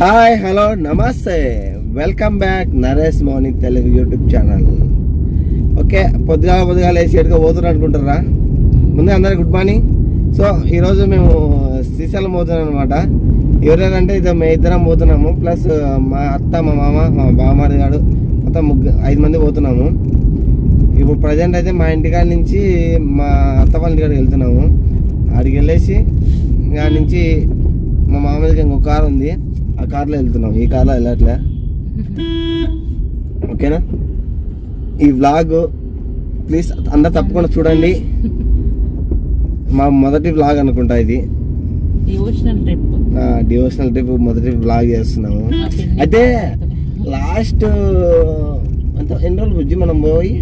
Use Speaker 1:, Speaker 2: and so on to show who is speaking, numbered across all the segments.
Speaker 1: Hi hello నమస్తే, welcome back Naresh morning Telugu YouTube channel. Okay, పొద్దుగా వేసి ఎడుగా పోతున్నారు అనుకుంటారా? ముందే అందరికి గుడ్ మార్నింగ్. సో ఈరోజు మేము శ్రీశైలం పోతున్నాం అనమాట. ఎవరెవరంటే మేము ఇద్దరం పోతున్నాము, ప్లస్ మా అత్త, మా మామ, మా బావమారి గారు, మొత్తం 5 మంది పోతున్నాము. ఇప్పుడు ప్రజెంట్ అయితే మా ఇంటికాడ నుంచి మా అత్త వాళ్ళ ఇంటికాడికి వెళ్తున్నాము. అక్కడికి వెళ్ళేసి దాని నుంచి మా మామయ్యకి ఇంకొక కారు ఉంది, ఆ కార్లో వెళ్తున్నాం. ఈ కార్లో వెళ్ళట్లే. ఓకేనా? ఈ వ్లాగ్ ప్లీజ్ అందరు తప్పకుండా చూడండి. మా మొదటి వ్లాగ్ అనుకుంటా ఇది, డివోషనల్ ట్రిప్ మొదటి వ్లాగ్ చేస్తున్నాము. అయితే లాస్ట్ అంటే ఎన్ని రోజులు బుజ్జి మనం పోయి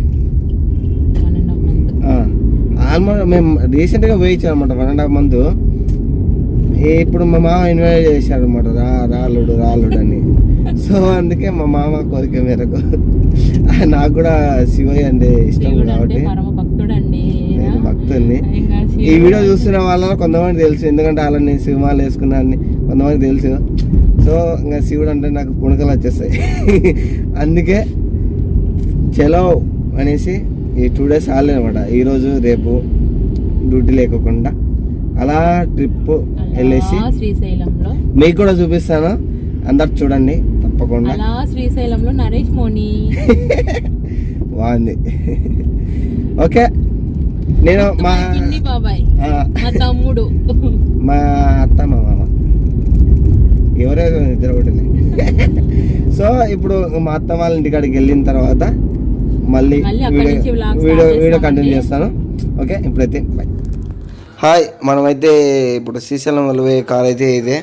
Speaker 1: ఆల్మోస్ట్ మేము రీసెంట్గా పోయించాం అనమాట, 1.5 month. ఇప్పుడు మా మామ ఇన్వైట్ చేశాడు అనమాట, రాలుడు అని. సో అందుకే మా మామ కోరిక మేరకు నాకు కూడా శివయ్య అంటే ఇష్టం కాబట్టి నేను భక్తుడిని. ఈ వీడియో చూస్తున్న వాళ్ళలో కొంతమంది తెలుసు, ఎందుకంటే అలా నేను సినిమాలు వేసుకున్నాను, కొంతమంది తెలుసు. సో ఇంకా శివుడు అంటే నాకు పుణకలు వచ్చేస్తాయి. అందుకే చలో అనేసి ఈ 2 days హాలిడే అనమాట. ఈరోజు రేపు డ్యూటీ లేకుండా అలా ట్రిప్ వెళ్ళేసి శ్రీశైలంలో మీకు కూడా చూపిస్తాను, అందరు చూడండి తప్పకుండా.
Speaker 2: శ్రీశైలంలో నరేష్ మోని
Speaker 1: బాగుంది. ఓకే, నేను మా
Speaker 2: బాబాయ్, మా తమ్ముడు,
Speaker 1: మా అత్త, మా మామ, ఎవరెవరు ఇద్దరు ఒకటి. సో ఇప్పుడు మా అత్త వాళ్ళ ఇంటికాడికి వెళ్ళిన తర్వాత మళ్ళీ వీడియో కంటిన్యూ చేస్తాను. ఓకే, ఇప్పుడైతే బాయ్. హాయ్, మనమైతే ఇప్పుడు శ్రీశైలం వెళ్ళే కార్ అయితే ఇదే.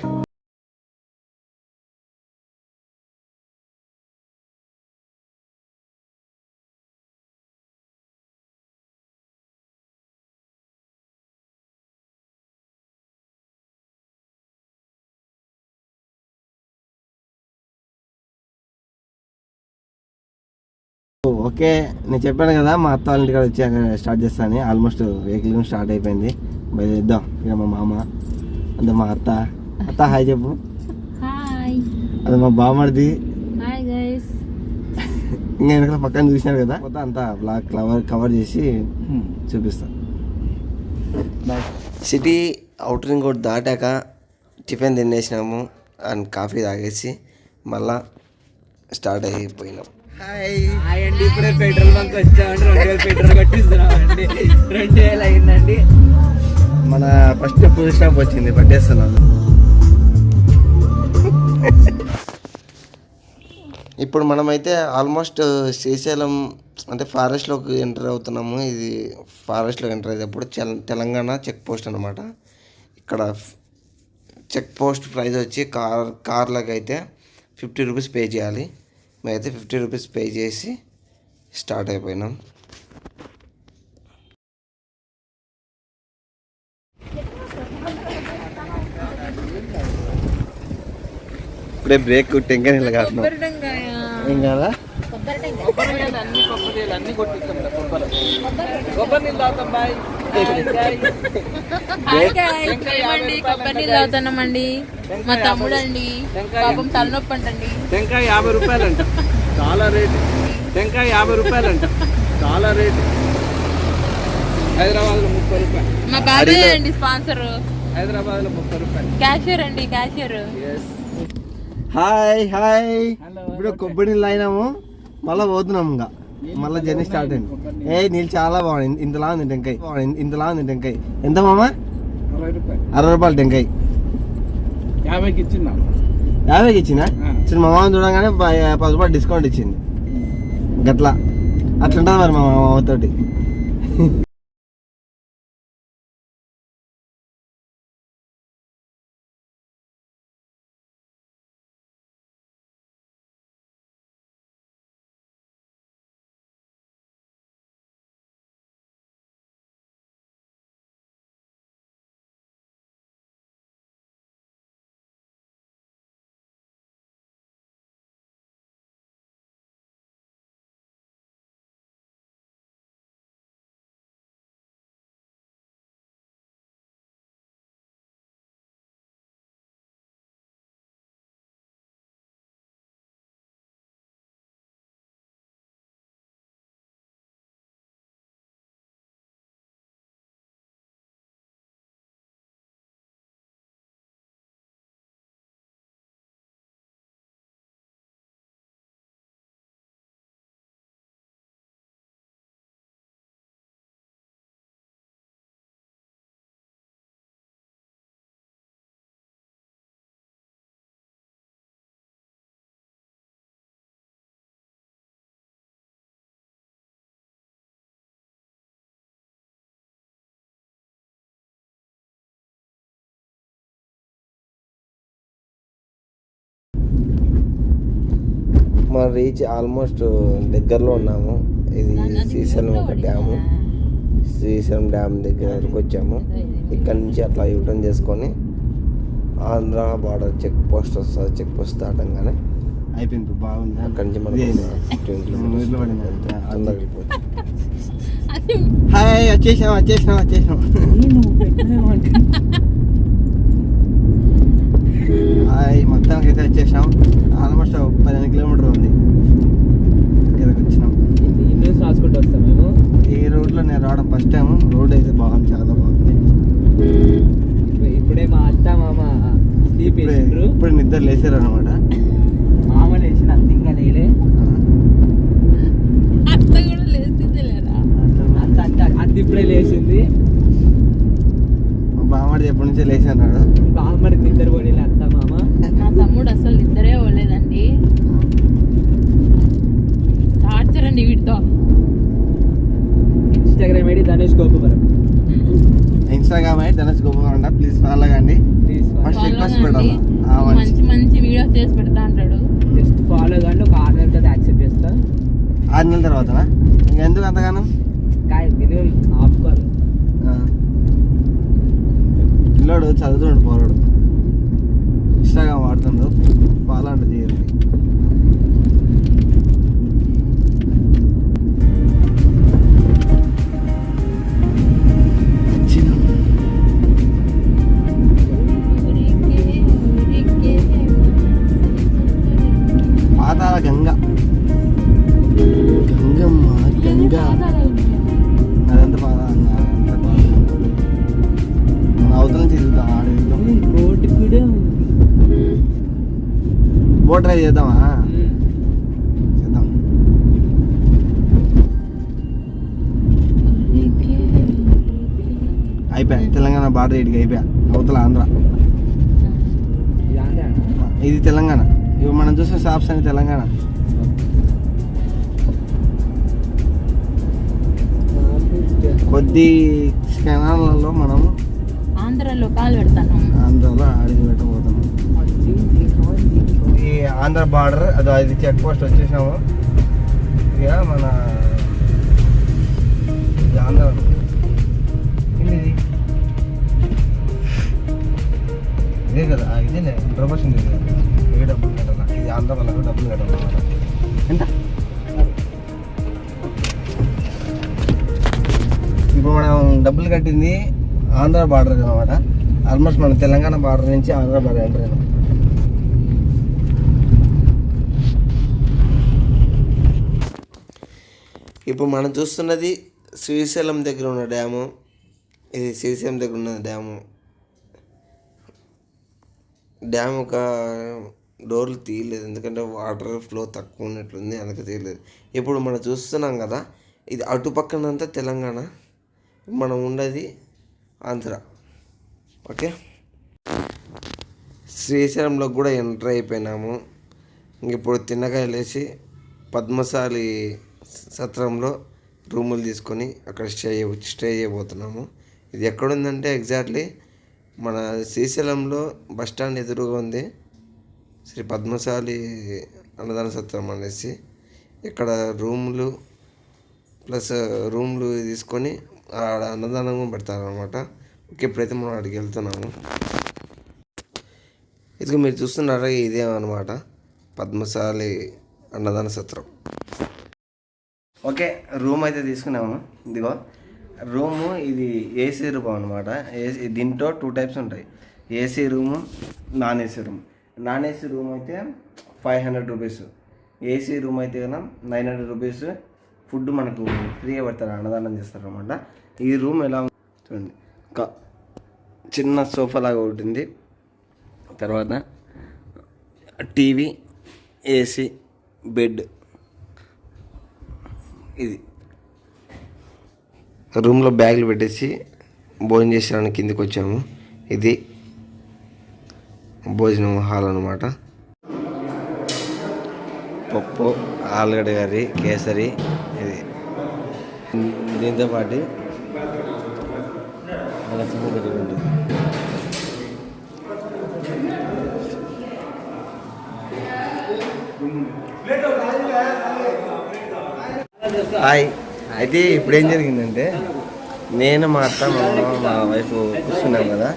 Speaker 1: ఓకే, నేను చెప్పాను కదా మా అత్త వాళ్ళ ఇంటికాడ వచ్చి స్టార్ట్ చేస్తాను. ఆల్మోస్ట్ వెహికల్ స్టార్ట్ అయిపోయింది. బయలుదేద్దాం. ఇక మా మామ, అంటే మా అత్త హాయ్ చెప్పు. అది మా బామ్మడిది. ఇంకా వెనకాల పక్కన చూసినారు కదా, మొత్తం అంతా బ్లాక్ కవర్ చేసి చూపిస్తా. సిటీ అవుటర్ రింగ్ రోడ్ దాటాక టిఫిన్ తినేసినాము అండ్ కాఫీ తాగేసి మళ్ళా స్టార్ట్ అయిపోయినాం.
Speaker 3: హాయ్ అండి, ఇప్పుడే పెట్రోల్ బంక్ వచ్చామండి. 2000 పెట్రోల్ కట్టిస్తున్నామండి. 2000 అయిందండి.
Speaker 1: మన ఫస్ట్ ఫుల్ స్టాప్ వచ్చింది, పట్టేస్తున్నాను. ఇప్పుడు మనమైతే ఆల్మోస్ట్ శ్రీశైలం అంటే ఫారెస్ట్లోకి ఎంటర్ అవుతున్నాము. ఇది ఫారెస్ట్లోకి ఎంటర్ అయ్యేటప్పుడు తెలంగాణ చెక్ పోస్ట్ అనమాట. ఇక్కడ చెక్ పోస్ట్ ప్రైస్ వచ్చి కార్లకి అయితే 50 రూపీస్ పే చేయాలి. మేమైతే 50 రూపీస్ పే చేసి స్టార్ట్ అయిపోయినాం. ఇప్పుడే బ్రేక్ టెంకాయ నీళ్ళు కాస్తున్నాం. ఏం కాదా?
Speaker 2: కొబ్బరి నీళ్ళు తాగుతామండి. మా తమ్ముడు అండి, పాపం తలనొప్పి అంటండి.
Speaker 3: టెంకాయ 50 రూపాయలు అంట, చాలా రేటు. టెంకాయ 50 రూపాయలు అంట, చాలా రేటు. హైదరాబాద్లో 30 రూపాయలు.
Speaker 2: మా బాబాయ్ అండి స్పాన్సర్.
Speaker 3: హైదరాబాద్లో 30 రూపాయలు.
Speaker 2: క్యాషియర్ అండి, క్యాషియర్.
Speaker 1: హాయ్ ఇప్పుడు కొబ్బరి నీళ్ళు అయినాము, మళ్ళీ పోతున్నాము. ఇంకా మళ్ళీ జర్నీ స్టార్ట్ అయింది. నీళ్ళు చాలా బాగుంది. ఇంతలా ఉంది టెంకాయ. ఎంత మామా? 60 రూపాయలు టెంకాయ.
Speaker 3: 50కి ఇచ్చిందా?
Speaker 1: 50కి ఇచ్చిందా? మా మామ చూడగానే 10 రూపాయలు డిస్కౌంట్ ఇచ్చింది. గట్లా అట్లుంటుంది మరి మా మామతోటి. మనం రీచ్ ఆల్మోస్ట్ దగ్గరలో ఉన్నాము. ఇది శ్రీశైలం ఒక డ్యాము. శ్రీశైలం డ్యామ్ దగ్గరకు వచ్చాము. ఇక్కడ నుంచి అట్లా యూటర్న్ చేసుకొని ఆంధ్ర బార్డర్ చెక్ పోస్ట్ వస్తుంది. చెక్ పోస్ట్ దాటంగానే
Speaker 4: అయిపోయింది, బాగుంది.
Speaker 1: అక్కడి నుంచి మనం
Speaker 4: హాయ్, వచ్చేసినాం. హాయ్, మొత్తానికి అయితే వచ్చేసినాం. ఆల్మోస్ట్ 15 కిలోమీటర్ ఉంది. ఇక్కడికి వచ్చినాం.
Speaker 3: ఇన్వెస్ట్ రాసుకుంటూ వస్తాం మేము.
Speaker 4: ఈ రోడ్లో నేను రావడం ఫస్ట్ టైం. రోడ్ అయితే బాగుంది, చాలా బాగుంది.
Speaker 3: ఇప్పుడే మా అత్త మామ స్లీప్ వేసిండ్రు.
Speaker 4: ఇప్పుడు నిద్ర లేచారు అనమాట.
Speaker 3: మామ లేచిన అత్త ఇంకా లేలే.
Speaker 2: అత్త కూడా లేస్తుంది లేదా?
Speaker 3: అత్త ఇప్పుడే లేచింది.
Speaker 4: మా బామ్మడి ఎప్పటి నుంచే లేచన్నాడు.
Speaker 3: బామ్మడి నిద్ర పోనీ అత్త మామ.
Speaker 2: మా తమ్ముడు అసలు నిద్రే పోలేదండి. టార్చర్ అండి వీటితో.
Speaker 3: Instagram ID Dhanesh Gopuvaram.
Speaker 4: Instagram అయితే ధనేష్ గోపువరం. ప్లీజ్ ఫాలో కండి. ఫస్ట్ రిక్వెస్ట్ పెట్టాలి.
Speaker 2: మంచి మంచి వీడియోస్ చేసి పెడతా అంటాడు.
Speaker 3: జస్ట్ ఫాలో కానీ ఒక 6 నెలల తర్వాత యాక్సెప్ట్ చేస్తా.
Speaker 4: 6 నెలల తర్వాతనా? ఇంకెందుకు అంతగానం?
Speaker 3: మినిమం ఆపుకోవాలి.
Speaker 4: పిల్లోడు చదువుతుండు, పోరాడు. ఇన్స్టాగ్రామ్ వాడుతుండు, ఫాలో అంటే చేయాలి. పాతాళ గంగ, గంగమ్మ గంగ. అదంతా పాతాళ అవతల నుంచి తిరుగుతాం.
Speaker 3: బోట్ కూడా
Speaker 4: బోట్ డ్రైవ్ చేద్దామా? చేద్దాం. అయిపోయా తెలంగాణ బార్డర్ ఇటుకి అయిపోయా. అవతల ఆంధ్ర, ఇది తెలంగాణ. ఇవి మనం చూసిన షాప్స్ అని తెలంగాణ. కొద్ది క్షణాలలో మనం
Speaker 2: ఆంధ్రలో కాలు పెడతాను.
Speaker 4: ఆంధ్రలో అడిగి పెట్టబోతున్నాం. ఈ ఆంధ్ర బార్డర్ అది చెక్ పోస్ట్ వచ్చేసాము. ఇక మన ఇది ఆంధ్ర. ఇది ఇదే కదా, ఇదే ప్రమోషన్. ఇది డబ్బులు కట్టాల. ఇది ఆంధ్ర వాళ్ళకు డబ్బులు కట్టాలన్నమాట. ఎంత? ఇప్పుడు మనం డబ్బులు కట్టింది ఆంధ్ర బార్డర్ అనమాట. ఆల్మోస్ట్ మన తెలంగాణ బార్డర్ నుంచి ఆంధ్ర బార్డర్ ఎంటర్ అయినాం.
Speaker 1: ఇప్పుడు మనం చూస్తున్నది శ్రీశైలం దగ్గర ఉన్న డ్యాము. ఇది శ్రీశైలం దగ్గర ఉన్న డ్యాము. డ్యామ్ ఒక డోర్లు తీయలేదు, ఎందుకంటే వాటర్ ఫ్లో తక్కువ ఉన్నట్లుంది, అందుకే తీయలేదు. ఇప్పుడు మనం చూస్తున్నాం కదా, ఇది అటు పక్కనంతా తెలంగాణ, మనం ఉండేది ఆంధ్ర. ఓకే, శ్రీశైలంలో కూడా ఎంటర్ అయిపోయినాము. ఇప్పుడు తిన్నకాయలు వేసి పద్మశాలి సత్రంలో రూములు తీసుకొని అక్కడ స్టే చేయబోతున్నాము. ఇది ఎక్కడుందంటే ఎగ్జాక్ట్లీ మన శ్రీశైలంలో బస్ స్టాండ్ ఎదురుగా ఉంది శ్రీ పద్మశాలి అన్నదాన సత్రం అనేసి. ఇక్కడ రూములు ప్లస్ రూమ్లు తీసుకొని ఆడ అన్నదానం పెడతారనమాట. ఓకే, ఇప్పుడైతే మనం అక్కడికి వెళ్తున్నాము. ఇదిగో మీరు చూస్తున్నారా, ఇదే అనమాట పద్మశాలి అన్నదాన సత్రం.
Speaker 4: ఓకే, రూమ్ అయితే తీసుకున్నాము. ఇదిగో రూము. ఇది ఏసీ రూమ్ అనమాట. ఏసీ దీంట్లో 2 టైప్స్ ఉంటాయి. AC room, non AC room. Non AC room అయితే 500 రూపీస్. ఏసీ రూమ్ అయితే కన్నా 900 రూపీస్. ఫుడ్ మనకు ఫ్రీగా పెడతారు, అన్నదానం చేస్తారు అనమాట. ఈ రూమ్ ఎలా చూడండి, ఒక చిన్న సోఫా లాగా ఉంటుంది. తర్వాత టీవీ, ఏసీ, బెడ్. ఇది
Speaker 1: రూమ్లో బ్యాగులు పెట్టేసి భోజనం చేసేదానికి కిందికి వచ్చాము. ఇది భోజనం హాల్ అనమాట. పప్పు, ఆలుగడ్డ కర్రీ, కేసరి. ఇది దీంతో పాటు రసం కర్రీ ఉంటుంది.
Speaker 4: హాయ్. అయితే ఇప్పుడు ఏం జరిగిందంటే నేను మా అత్త మా అమ్మ మా వైఫ్ కూర్చున్నాం కదా.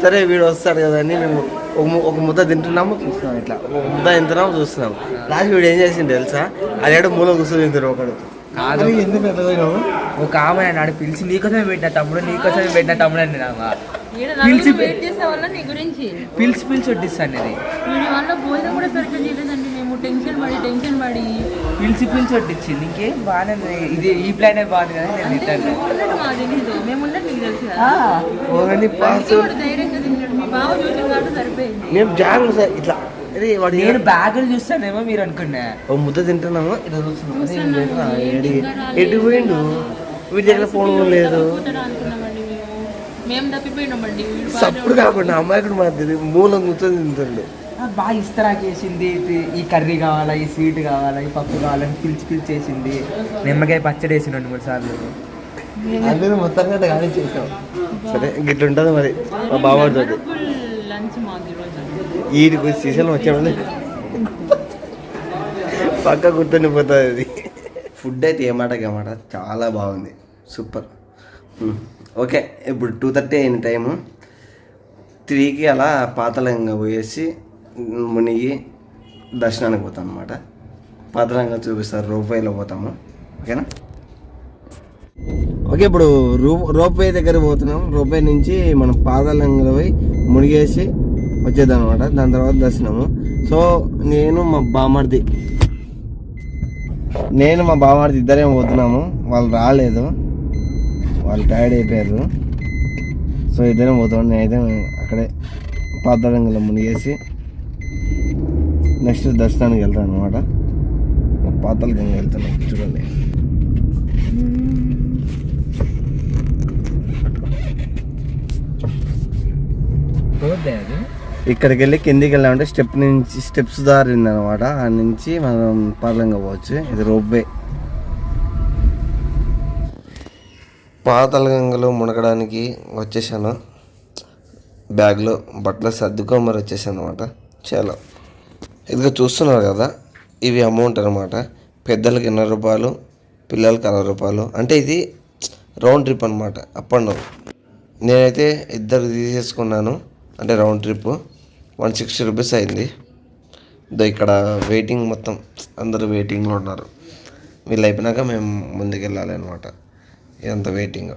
Speaker 4: సరే వీడు వస్తాడు కదా అని మేము ఒక ముద్ద తింటున్నాము చూస్తున్నాం, ఇట్లా ఒక ముద్ద తింటున్నాము చూస్తున్నాం. లాస్ట్ వీడు ఏం చేసిండు తెలుసా, అదేడు మూల కూర్చొని తింటారు ఒకడు.
Speaker 3: కాదు,
Speaker 4: ఎందుకు ఎట్లా పోయినాము?
Speaker 3: ఒక ఆమె నాడు పిలిచి నీకోసమే పెట్టిన తమ్ముడు, నీకోసమే పెట్టిన తమ్ముడు అని నేను
Speaker 2: ఈడ నలుగురు వెయిట్ చేసే వాళ్ళ నీ గురించి
Speaker 3: పిలిచి వడ్డిస్తాను అది.
Speaker 2: వీడి వల్ల భోజనం కూడా సరిగ్గా చేయలేదండి. మేము టెన్షన్ పడి
Speaker 3: పిలిచి వడ్డించింది. ఇంకేం బాగానే ఉంది. ఇది ఈ ప్లాన్ బాగుంది కదా. నేను తింటాను.
Speaker 2: మాకు తెలీదు, మేము ఉండదు నీకు తెలుసు కదా.
Speaker 4: ఓన్లీ పాస్
Speaker 2: వాడు ధైర్యంగా తింటాడు. మీ బావ చూసిన కాబట్టి సరిపోయింది.
Speaker 4: మేము జాగ్రత్త సార్ ఇట్లా. అరే వాడు
Speaker 3: నేను బ్యాగులు చూస్తానేమో మీరు అనుకున్నా.
Speaker 4: ఓ ముద్ద తింటున్నాము ఇట్లా చూస్తున్నాం. ఎటు పోయిండు, వీడి దగ్గర ఫోన్ లేదు.
Speaker 2: పోతాడా అనుకున్నామండి మేము తప్పిపోయినామండి.
Speaker 4: సప్పుడు కాకుండా అమ్మాయికుడు మాది మూలం కూర్చొని తింటుండు.
Speaker 3: బాగా ఇస్తరాకేసింది. ఈ కర్రీ కావాలా, ఈ స్వీట్ కావాలా, ఈ పప్పు కావాలని పిలిచేసింది. నిమ్మకాయ పచ్చడి వేసి 2-3 సార్లు.
Speaker 4: అందరూ మొత్తంగా కానీ చేసాం. సరే గిట్ల ఉంటుంది మరి మా బావాడితోటి.
Speaker 2: లంచ్ మాకు ఈరోజు
Speaker 4: వీడికి సీజన్ వచ్చామని పక్క గుర్తుండిపోతుంది అది. ఫుడ్ అయితే ఏమాటకి ఏమాట చాలా బాగుంది, సూపర్. ఓకే, ఇప్పుడు 2:30 అయిన టైము. 3కి అలా పాతలంగా పోయేసి మునిగి దర్శనానికి పోతాం అనమాట. పాతలంగా చూపిస్తారు, రోప్వేలో పోతాము. ఓకేనా? ఓకే, ఇప్పుడు రోప్వే దగ్గర పోతున్నాం. రోప్వే నుంచి మనం పాదాలంగా పోయి మునిగేసి వచ్చేద్దాం అనమాట. దాని తర్వాత దర్శనము. సో నేను మా బామర్ది ఇద్దరేమో పోతున్నాము. వాళ్ళు రాలేదు, వాళ్ళు టైర్డ్ అయిపోయారు. సో ఇద్దరేం పోతున్నాం. నేనైతే అక్కడే పాదాలంగలో మునిగేసి నెక్స్ట్ దర్శనానికి వెళ్తాను అనమాట. పాతాళగంగ వెళ్తున్నాం, చూడండి. ఇక్కడికి వెళ్ళి కిందికి వెళ్ళామంటే స్టెప్స్ దారింది అనమాట. ఆ నుంచి మనం పాతాళంగా పోవచ్చు. ఇది రోప్వే. పాతాళగంగలో మునగడానికి వచ్చేసాను. బ్యాగ్లో బట్టలు సర్దుకొని మరి వచ్చేసాను అనమాట. చాలా ఇదిగా చూస్తున్నారు కదా, ఇవి అమౌంట్ అనమాట. పెద్దలకి 20 రూపాయలు, పిల్లలకి 60 రూపాయలు. అంటే ఇది రౌండ్ ట్రిప్ అనమాట, అప్ అండ్ డౌన్. నేనైతే ఇద్దరు తీసేసుకున్నాను, అంటే రౌండ్ ట్రిప్ 160 రూపీస్ అయింది. ఇక్కడ వెయిటింగ్, మొత్తం అందరూ వెయిటింగ్లో ఉన్నారు. వీళ్ళు అయిపోయినాక మేము ముందుకు వెళ్ళాలి అనమాట. ఇదంతా వెయిటింగ్.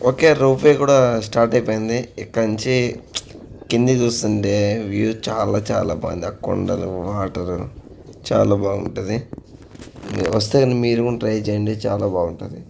Speaker 4: ఓకే, రోప్వే కూడా స్టార్ట్ అయిపోయింది. ఇక్కడ నుంచి కింది చూస్తుంటే వ్యూ చాలా చాలా బాగుంది. ఆ కొండలు, వాటరు చాలా బాగుంటుంది. వస్తే కానీ మీరు కూడా ట్రై చేయండి, చాలా బాగుంటుంది.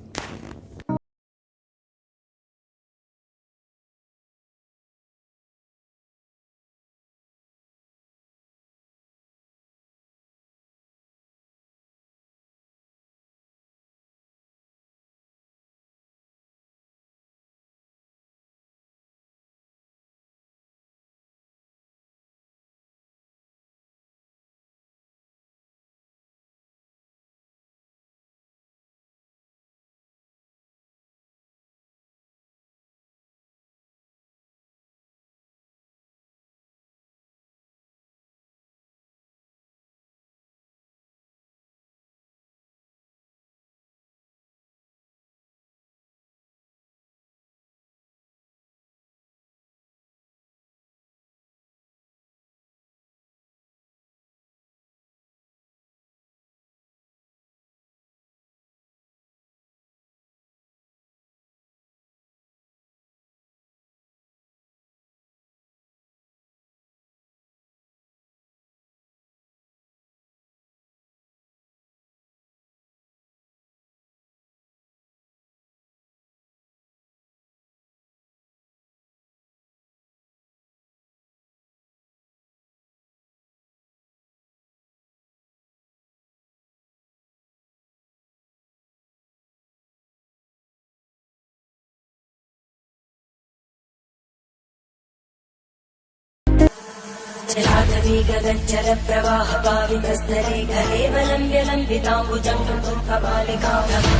Speaker 5: जलाधवी गगच्चर प्रवाह पावितस्थले कलेवलम्ब्य लम्बिताम्बुजङ्गं कपालिका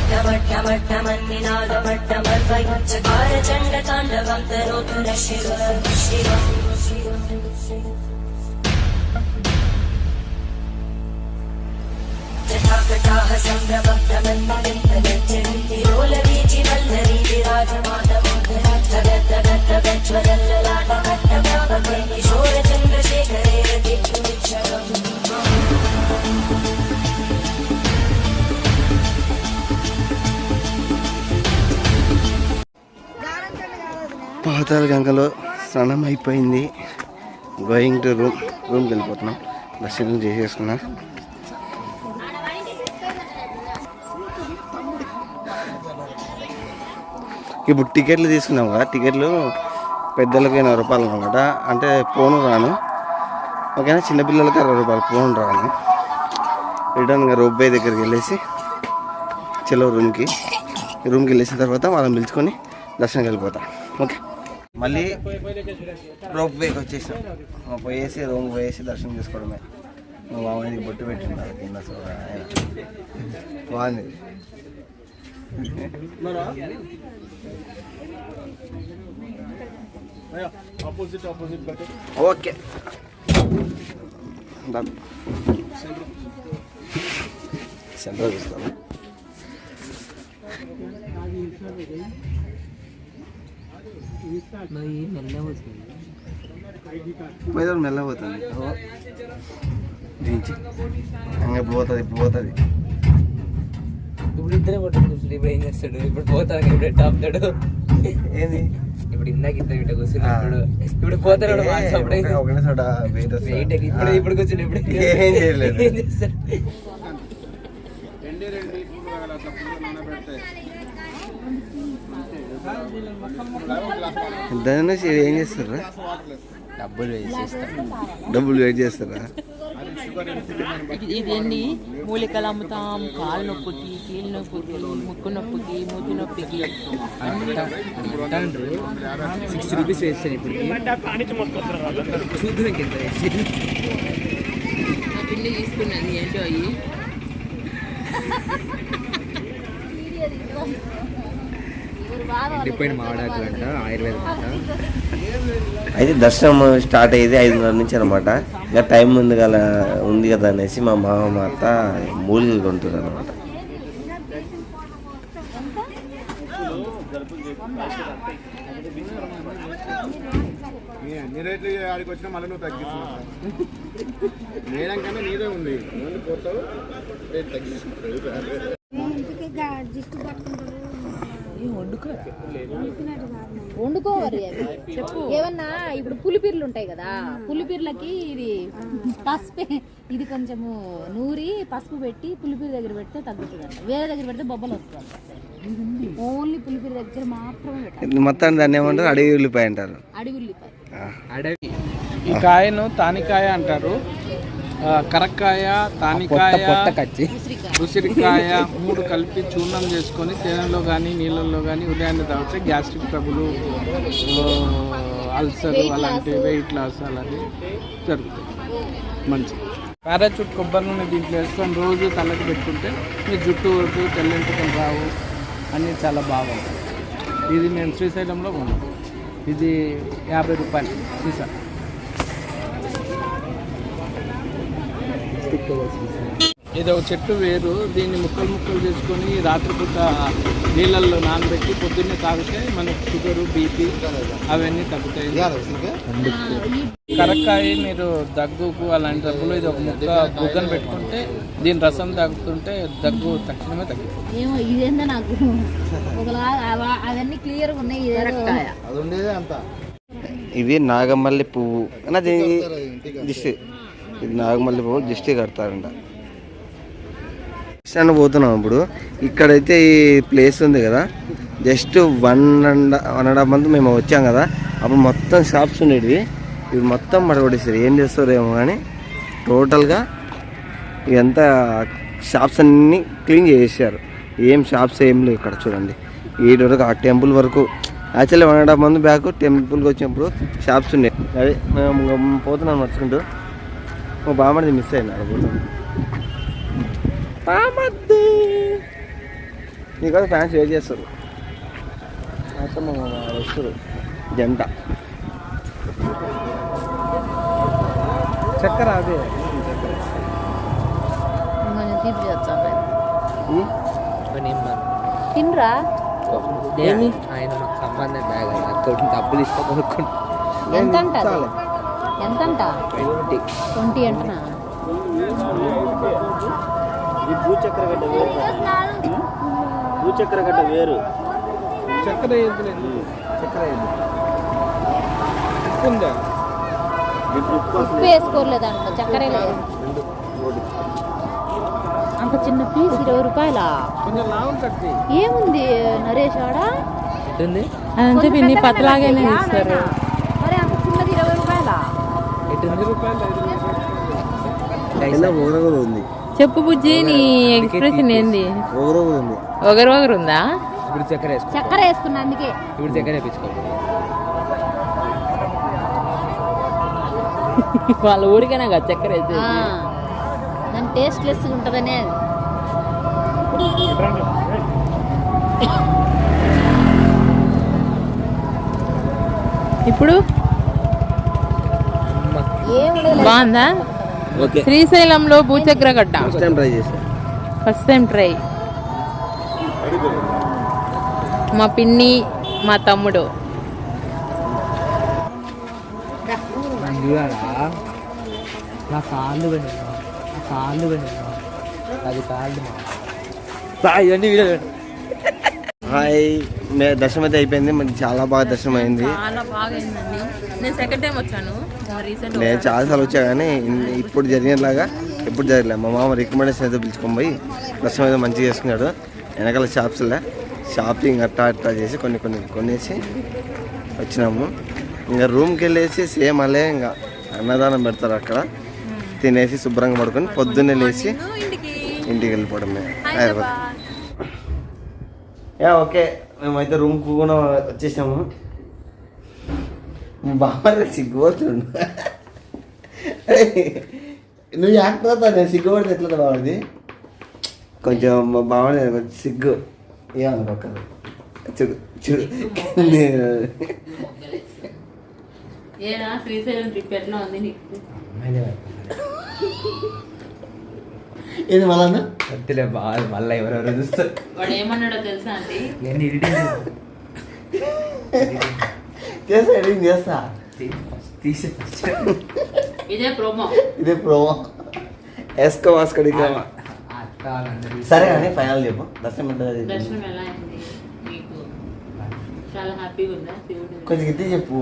Speaker 5: ढमढमढमन्निनादमड्डमर्वयुच्चकार चण्डताण्डवं तनोतु न शिव जटाकटाः सम्भ्रमभ्रमन्मलिन्दगच्छन्ति रोलवीचि वल्लरी विराजमानमोहनज्वलल्ललाटकट्टव्यापके किशोरचन्द्रशेखरे रतिक्षुमिच्छरम्
Speaker 4: పాతాళ గంగలో స్నానం అయిపోయింది. గోయింగ్ టు రూమ్కి వెళ్ళిపోతున్నాం. దర్శనం చేసేసుకున్నా. ఇప్పుడు టికెట్లు తీసుకున్నాం కదా, టికెట్లు పెద్దలకి 80 రూపాయలు అనమాట. అంటే పోను రాను, ఓకేనా. చిన్నపిల్లలకి 60 రూపాయలు పోను రాను. రిటర్న్గా రోబ్బే దగ్గరికి వెళ్ళేసి చలో రూమ్కి వెళ్ళేసిన తర్వాత వాళ్ళని పిలుచుకొని దర్శనంకి వెళ్ళిపోతాం. ఓకే, మళ్ళీ రోప్వేకి వచ్చేసాం. పోయేసి రూమ్కి పోయేసి దర్శనం చేసుకోవడమే. మా మామయ్యకి బొట్టు పెట్టిండారు కింద. బాగుంది. ఓకే, సెంటర్ చూస్తాను. మెల్ల పోతుంది. దించి ఇప్పుడు పోతుంది.
Speaker 3: ఇప్పుడు ఇద్దరే పట్టుకుని ఇప్పుడు ఏం చేస్తాడు? ఇప్పుడు పోతాడు, ఇప్పుడు ఎట్లా ఆపుతాడు?
Speaker 4: ఏంది
Speaker 3: ఇప్పుడు ఇందాక ఇద్దరు ఇట్లా కూర్చున్నాడు, ఇప్పుడు పోతాడు.
Speaker 4: ఒకటే చోట
Speaker 3: ఇప్పుడు కూర్చుని ఇప్పుడు
Speaker 4: ఏం చేయలేదు.
Speaker 3: ఏం చేస్తాడు?
Speaker 4: దాని ఏం చేస్తారా? డబ్బులు వెయిట్ చేస్తారా?
Speaker 2: ఇదేంటి మూలికలు అమ్ముతాం. కాలు నొప్పికి, కీళ్ళ నొప్పికి, ముక్కు నొప్పికి, మూతి నొప్పికి
Speaker 3: 60 రూపీస్ వేస్తాను. ఇప్పుడు చూద్దాం ఎంత
Speaker 2: నా పిండి తీసుకున్నది ఏంటో అయ్యి.
Speaker 3: ఎండిపోయిన మామిడాకులు అంట, ఆయుర్వేదం అంట.
Speaker 4: అయితే దర్శనం స్టార్ట్ అయ్యేది 5:30 నుంచి అనమాట. ఇంకా టైం ఉంది కదా అనేసి మా మామ మా అత్త మూలికలు కొంటుంది అనమాట.
Speaker 6: వండుకోవాలి అవి. ఏమన్నా ఇప్పుడు పులిపీర్లు ఉంటాయి కదా, పులిపీర్లకి ఇది పసుపు, ఇది కొంచెము నూరి పసుపు పెట్టి పులిపీరు దగ్గర పెడితే తగ్గుతుందంట. వేరే దగ్గర పెడితే బొబ్బలు వస్తుంది. ఓన్లీ పులిపీరు దగ్గర మాత్రమే పెట్టాలి.
Speaker 4: మొత్తం దాన్ని ఏమంటారు? అడవి ఉల్లిపాయ అంటారు.
Speaker 6: అడవి ఉల్లిపాయ.
Speaker 7: ఈ కాయను తానికాయ అంటారు. కరక్కాయ, తానికాయ, ఉసిరికాయ 3 కలిపి చూర్ణం చేసుకొని తేనెలో కానీ నీళ్ళల్లో కానీ ఉదయాన్నే తాగితే గ్యాస్ట్రిక్ ట్రబుల్, అల్సర్ అలాంటి వెయిట్ లాస్ అలాంటివి జరుగుతాయి. మంచిది. పారాచూట్ కొబ్బరి నూనె దీంట్లో వేసుకొని రోజు తలకి పెట్టుకుంటే మీ జుట్టు ఊరుతూ తెల్లంటికలు రావు, అన్నీ చాలా బాగుంటాయి. ఇది మేము శ్రీశైలంలో కొన్నాం. ఇది 50 రూపాయలు సీసా. ఇది ఒక చెట్టు వేరు. దీన్ని ముక్కలు చేసుకొని రాత్రిపూట నీళ్ళల్లో నానబెట్టి పొద్దున్నే తాగితే మనకు షుగరు, బీపీ అవన్నీ తగ్గుతాయి. కరక్కాయ మీరు దగ్గుకు అలాంటి దగ్గులు ఇది ఒక ముక్క బుగ్గను పెట్టుకుంటే దీని రసం తాగుతుంటే దగ్గు తక్షణమే తగ్గిపోతుంది.
Speaker 6: ఏమో ఇదేందో నాకు అవన్నీ క్లియర్గా ఉన్నాయి.
Speaker 4: ఇది నాగమల్లి పువ్వు అన్నది దిష్టి. ఇది నాగమల్లి పువ్వు దిష్టి కడతారంట. ఇష్టాన్ని పోతున్నాం. ఇప్పుడు ఇక్కడైతే ఈ ప్లేస్ ఉంది కదా, జస్ట్ 1.5 మంత్ మేము వచ్చాం కదా, అప్పుడు మొత్తం షాప్స్ ఉండేవి. ఇవి మొత్తం మడగొట్టేస్తారు. ఏం చేస్తారేమో కానీ టోటల్గా ఇదంతా షాప్స్ అన్నీ క్లీన్ చేసేసారు. ఏం షాప్స్ ఏం లేవు ఇక్కడ. చూడండి ఈడ వరకు ఆ టెంపుల్ వరకు. యాక్చువల్లీ 1.5 మంత్ బ్యాక్ టెంపుల్కి వచ్చినప్పుడు షాప్స్ ఉన్నాయి. అదే మేము పోతున్నాం నడుచుకుంటూ. మా బామ్మడిది మిస్ అయింది అక్కడ బామ్మద్ది నీకోసం ఫ్యాన్స్ వెయిట్ చేస్తారు మొత్తం వస్తారు జంట చక్కెర అదే
Speaker 6: కొంచెం తీపి చేస్తాను
Speaker 3: కానీ
Speaker 6: తినరా
Speaker 3: ఆయన మాకు సంబంధం బ్యాగ్ అక్కడ డబ్బులు ఇస్తే కొనుక్కుంటా
Speaker 6: ఎంత అంట ఎంతంట 20 అంటున్నా
Speaker 1: భూచక్రగడ్డ వేరు
Speaker 7: చక్కెర వేయద్దులేదు.
Speaker 4: చక్కెర
Speaker 7: ఉందా
Speaker 6: ఉప్పు వేసుకోలేదు అంట చక్కెర అంత చిన్న పీస్ 20 రూపాయలా
Speaker 7: కొంచెం లాభం కట్టి
Speaker 6: ఏముంది నరేష్ ఆడ
Speaker 3: ఎట్టుంది
Speaker 2: అదంతా పిన్ని పతలాగానే ఇస్తారు.
Speaker 6: మరి అంత చిన్నది 20 రూపాయలా
Speaker 3: ఎట్టుంది
Speaker 4: ఓగరగూర ఉంది.
Speaker 2: చెప్పు బుజ్జి, నీ ఎక్స్ప్రెషన్ ఏంది?
Speaker 4: ఓగరగూర ఉంది.
Speaker 2: ఒగరు ఉందా?
Speaker 3: ఇప్పుడు చక్కెర వేసుకో.
Speaker 6: చక్కెర వేసుకున్నా అందుకే.
Speaker 3: ఇప్పుడు చక్కెర వేపించుకో.
Speaker 2: వాళ్ళ ఊరికైనా కదా చక్కెర వేసేది.
Speaker 6: దాని టేస్ట్ లెస్ ఉంటుందనే.
Speaker 2: ఇప్పుడు బాగుందా?
Speaker 4: ఓకే.
Speaker 2: శ్రీశైలంలో భూచక్ర గడ్డ
Speaker 4: ఫస్ట్ టైం ట్రై చేశాను.
Speaker 2: First time try. మా పిన్ని మా తమ్ముడు
Speaker 3: నా కాళ్ళు వెళ్ళినా అది కాళ్ళు ఇవన్నీ వీడియో.
Speaker 4: హాయ్, దర్శనం అయితే అయిపోయింది. మనకి చాలా బాగా దర్శనం అయింది.
Speaker 2: చాలా బాగా అయిందండి. నేను సెకండ్ టైం వచ్చాను.
Speaker 4: నేను చాలాసార్లు వచ్చా కానీ ఇప్పుడు జరిగేలాగా ఎప్పుడు జరగలేదు. మా మామ రికమెండేషన్ అయితే పిలుచుకొని పోయి దర్శనం అయితే మంచిగా చేసుకున్నాడు. వెనకాల షాప్స్లో షాపింగ్ అట్టా చేసి కొనేసి వచ్చినాము. ఇంకా రూమ్కి వెళ్ళేసి సేమ్ అలే ఇంకా అన్నదానం పెడతారు అక్కడ, తినేసి శుభ్రంగా పడుకొని పొద్దున్నే లేచి ఇంటికి వెళ్ళిపోవడమే హైదరాబాద్. ఓకే, మేమైతే రూమ్కి కూడా వచ్చేసాము. బాగా సిగ్గుపడుతుండు. నువ్వు యాక్టర్ అవుతావు, నేను సిగ్గుపడితే ఎట్లా బాగుంది? కొంచెం బాగుంది, కొంచెం సిగ్గు ఏమనుకోకరు. చూడు చూడు
Speaker 2: శ్రీశైలం ట్రిప్ ఎట్లా ఉంది నీకు?
Speaker 4: ఏది మళ్ళా
Speaker 3: వద్దులే బాగా మళ్ళీ ఎవరెవరు చూస్తారు.
Speaker 2: వాడు ఏమన్నాడో తెలుసా అండి?
Speaker 3: నేను
Speaker 4: చేస్తా, ఎడిటింగ్ చేస్తా.
Speaker 2: ఇదే ప్రోమో.
Speaker 4: వేసుకో వాసుకోడి. సరే కానీ ఫైనల్ చెప్పు, దర్శనం ఉంటుంది.
Speaker 2: దర్శనం ఎలా అయింది నీకు? చాలా హ్యాపీగా ఉందా? శివుడు
Speaker 4: కొంచెం గట్టి చెప్పు.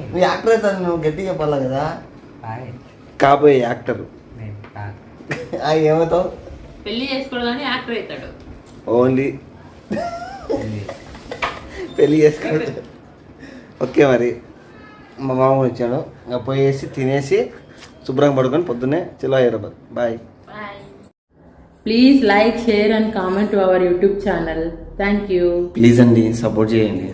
Speaker 4: నువ్వు యాక్టర్ అవుతాను, నువ్వు గట్టి చెప్పాలా కదా. కాబోయే యాక్టర్ ఏమవుతావు?
Speaker 2: పెళ్లి చేసుకోవడానికి యాక్టర్ అవుతాడు.
Speaker 4: ఓన్లీ పెళ్ళి చేసుకోడు. ఓకే, మరి మా మామ వచ్చాడు. ఇంకా పోయేసి తినేసి శుభ్రంగా పడుకొని పొద్దున్నే చలో Hyderabad. Bye.
Speaker 2: Please like, share and comment to our YouTube channel. Thank you.
Speaker 4: Please అండి, సపోర్ట్ చేయండి.